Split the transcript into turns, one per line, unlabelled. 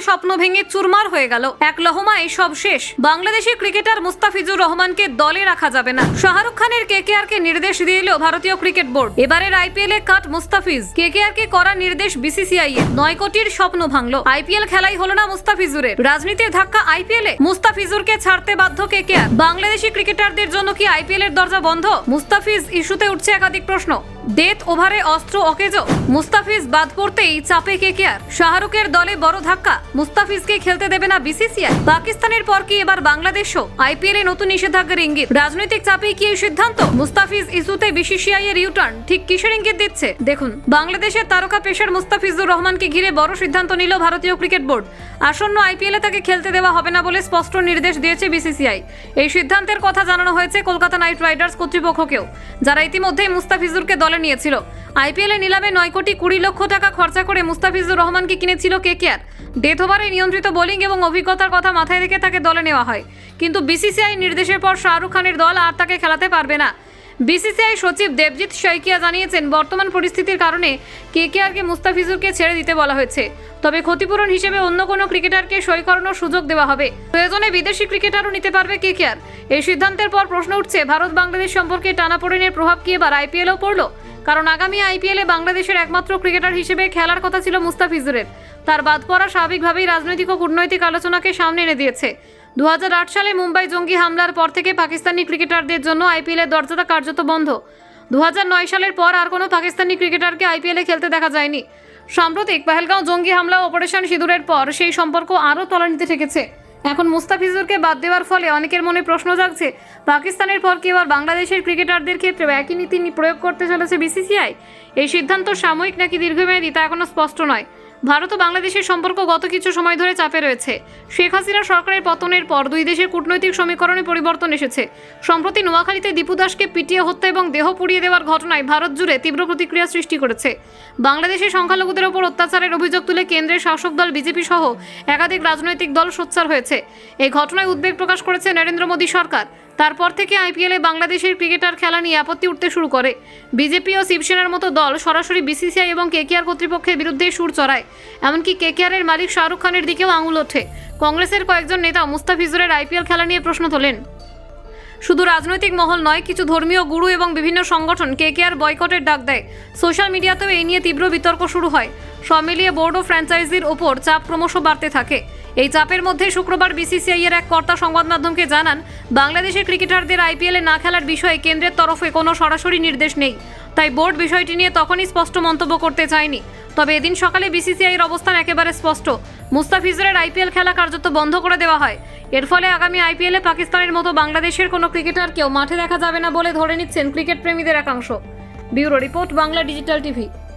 স্বপ্ন ভেঙে চুরমার হয়ে গেল। এক লহমায় সব শেষ। বাংলাদেশি ক্রিকেটার মুস্তাফিজুর রহমানকে দলে রাখা যাবে না। শাহরুখ খানের কেকেআরকে নির্দেশ দিয়ে দিল ভারতীয় ক্রিকেট বোর্ড। এবারের আইপিএলে কাট মুস্তাফিজ। কেকেআরকে করা নির্দেশ বিসিসিআই এর। 9 কোটির স্বপ্ন ভাঙলো। আইপিএল খেলাই হলো না মুস্তাফিজুরের। রাজনীতির ধাক্কা আইপিএলে। মুস্তাফিজুরকে ছাড়তে বাধ্য কেকেআর। বাংলাদেশি ক্রিকেটারদের জন্য কি আইপিএল এর দরজা বন্ধ? মুস্তাফিজ ইস্যুতে উঠছে একাধিক প্রশ্ন। ডেথ ওভারে অস্ত্র অকেজো। মুস্তাফিজ বাদ পড়তেই চাপে কেকেআর। শাহরুখের দলে বড় ধাক্কা। মুস্তাফিজকে খেলতে দেবে না বিসিসিআই। পাকিস্তানের পর কি এবার বাংলাদেশও? আইপিএলে নতুন নিষেধাজ্ঞার ইঙ্গিত। রাজনৈতিক চাপেই কি এই সিদ্ধান্ত? মুস্তাফিজ ইস্যুতে বিসিসিআই এর ইউটার্ন ঠিক কিসের ইঙ্গিত দিচ্ছে দেখুন। বাংলাদেশের তারকা পেসার মুস্তাফিজুর রহমানকে ঘিরে বড় সিদ্ধান্ত নিল ভারতীয় ক্রিকেট বোর্ড। আসন্ন আইপিএলে তাকে খেলতে দেওয়া হবে না বলে স্পষ্ট নির্দেশ দিয়েছে বিসিসিআই। এই সিদ্ধান্তের কথা জানানো হয়েছে কলকাতা নাইট রাইডার্স কর্তৃপক্ষকেও, যারা ইতিমধ্যেই মুস্তাফিজুরকে দলে নিয়েছিল। আইপিএলে নিলামে 9 কোটি 20 লক্ষ টাকা খরচা করে মুস্তাফিজুর রহমানকে কিনেছিল কেকেআর। ডেথ ওভারে নিয়ন্ত্রিত বোলিং এবং অভিজ্ঞতার কথা মাথায় রেখে তাকে দলে নেওয়া হয়। কিন্তু বিসিসিআই নির্দেশের পর শাহরুখ খানের দল আর তাকে খেলাতে পারবে না। বিসিসিআই সচিব দেবজিৎ শইকিয়া জানিয়েছেন, বর্তমান পরিস্থিতির কারণে কেকেআরকে মুস্তাফিজুরকে ছেড়ে দিতে বলা হয়েছে। তবে ক্ষতিপূরণ হিসেবে অন্য কোনো ক্রিকেটারকে সই করানোর সুযোগ দেওয়া হবে। প্রয়োজনে বিদেশি ক্রিকেটারও নিতে পারবে কেকেআর। এই সিদ্ধান্তের পর প্রশ্ন উঠছে, ভারত বাংলাদেশ সম্পর্কে টানাপোড়েনের প্রভাব কি এবার আইপিএলেও পড়লো? কারণ আগামী আইপিএলে বাংলাদেশের একমাত্র ক্রিকেটার হিসেবে খেলার কথা ছিল মুস্তাফিজুরের। তার বাদ পড়া স্বাভাবিকভাবেই রাজনৈতিক ও কূটনৈতিক আলোচনাকে সামনে এনে দিয়েছে। 2008 সালে মুম্বাই জঙ্গি হামলার পর থেকে পাকিস্তানি ক্রিকেটারদের জন্য আইপিএলের দরজাটা কার্যত বন্ধ। 2009 সালের পর আর কোনো পাকিস্তানি ক্রিকেটারকে আইপিএলে খেলতে দেখা যায়নি। সাম্প্রতিক পহেলগাঁও জঙ্গি হামলা অপারেশন সিঁদুরের পর সেই সম্পর্ক আরও তলানিতে ঠেকেছে। এখন মুস্তাফিজুরকে বাদ দেওয়ার ফলে অনেকের মনে প্রশ্ন জাগছে, পাকিস্তানের পর কি এবার বাংলাদেশের ক্রিকেটারদের ক্ষেত্রে একই নীতি প্রয়োগ করতে চলেছে বিসিসিআই? এই সিদ্ধান্ত সাময়িক নাকি দীর্ঘমেয়াদী তা এখনো স্পষ্ট নয়। ভারত ও বাংলাদেশের সম্পর্ক গত কিছু সময় ধরে চাপে রয়েছে। শেখ হাসিনা সরকারের পতনের পর দুই দেশের কূটনৈতিক সমীকরণে পরিবর্তন এসেছে। সম্প্রতি নোয়াখালীতে দীপু দাসকে পিটিয়ে হত্যা এবং দেহ পুড়িয়ে দেওয়ার ঘটনায় ভারত জুড়ে তীব্র প্রতিক্রিয়া সৃষ্টি করেছে। বাংলাদেশের সংখ্যালঘুদের ওপর অত্যাচারের অভিযোগ তুলে কেন্দ্রের শাসক দল বিজেপি সহ একাধিক রাজনৈতিক দল সোচ্চার হয়েছে। এই ঘটনায় উদ্বেগ প্রকাশ করেছে নরেন্দ্র মোদী সরকার। তারপর থেকে আইপিএলে বাংলাদেশের ক্রিকেটার খেলা নিয়ে আপত্তি উঠতে শুরু করে। বিজেপি ও শিবসেনার মতো দল সরাসরি বিসিসিআই এবং কেকেআর কর্তৃপক্ষের বিরুদ্ধে সুর চড়ায়। এমনকি কেকেআরের মালিক শাহরুখ খানের দিকেও আঙুল ওঠে। কংগ্রেসের কয়েকজন নেতা মুস্তাফিজুরের আইপিএল খেলা নিয়ে প্রশ্ন তোলেন। শুধু রাজনৈতিক মহল নয়, কিছু ধর্মীয় গুরু এবং বিভিন্ন সংগঠন কেকেআর বয়কটের ডাক দেয়। সোশ্যাল মিডিয়াতেও এই নিয়ে তীব্র বিতর্ক শুরু হয়। সব মিলিয়ে বোর্ড ও ফ্র্যাঞ্চাইজির ওপর চাপ ক্রমশ বাড়তে থাকে। এই চাপের মধ্যে শুক্রবার বিসিসিআই এর এক কর্তা সংবাদ মাধ্যমকে জানান, বাংলাদেশের ক্রিকেটারদের আইপিএলে না খেলার বিষয়ে কেন্দ্রের তরফে কোনো সরাসরি নির্দেশ নেই। তাই বোর্ড বিষয়টি নিয়ে তখনই স্পষ্ট মন্তব্য করতে চায়নি। তবে এদিন সকালে বিসিসিআই এর অবস্থান একেবারে স্পষ্ট। মুস্তাফিজুরের আইপিএল খেলা কার্যত বন্ধ করে দেওয়া হয়। এর ফলে আগামী আইপিএলে পাকিস্তানের মতো বাংলাদেশের কোনো ক্রিকেটারকেও মাঠে দেখা যাবে না বলে ধরে নিচ্ছেন ক্রিকেট প্রেমীদের একাংশ। Bureau report, Bangla digital TV.